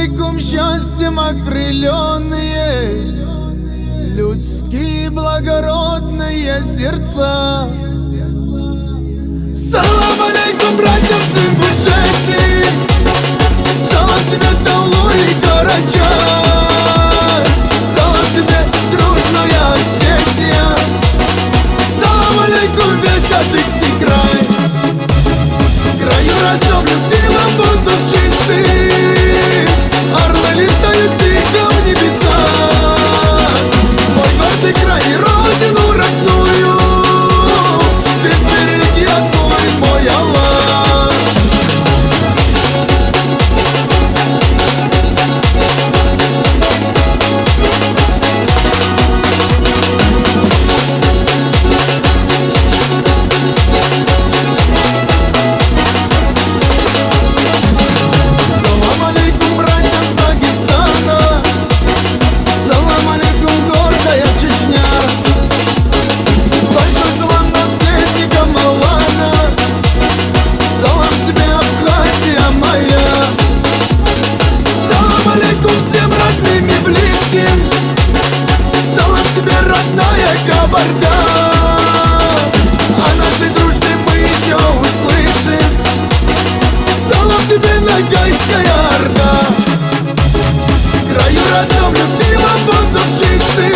алейкум, счастьем окрыленные, людские благородные сердца. Салам алейкум, братьям, сын Ингушетии, салам тебе, Таулу и Карачай, салам тебе, дружная Осетия, салам алейкум, весь Адыгский край. Краю родном, любимом, воздух чистый, орлы летают тихо в небеса. Мой гордый край и родину родную ты сбереги, отбой, мой Аллах. Всем родным и близким, салам тебе, родная Кабарда. О нашей дружбе мы еще услышим. Салам тебе, Ногайская Орда. Краю родном, любимом, воздух чистый,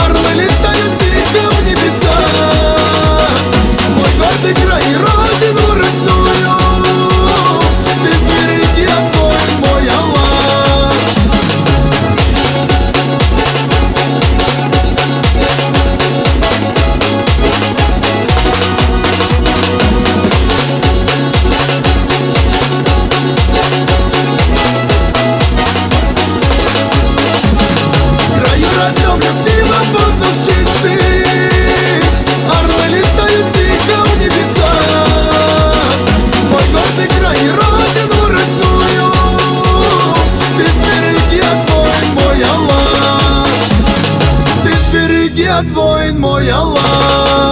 орлы летают тихо в небеса. Мой гордый край и родину родную ты сбереги, отбой, мой Аллах. Любимом, воздух чистый, орлы летают тихо в небеса. Мой гордый край и родину родную ты сбереги, отбой, мой Аллах. Ты сбереги, отбой, мой Аллах.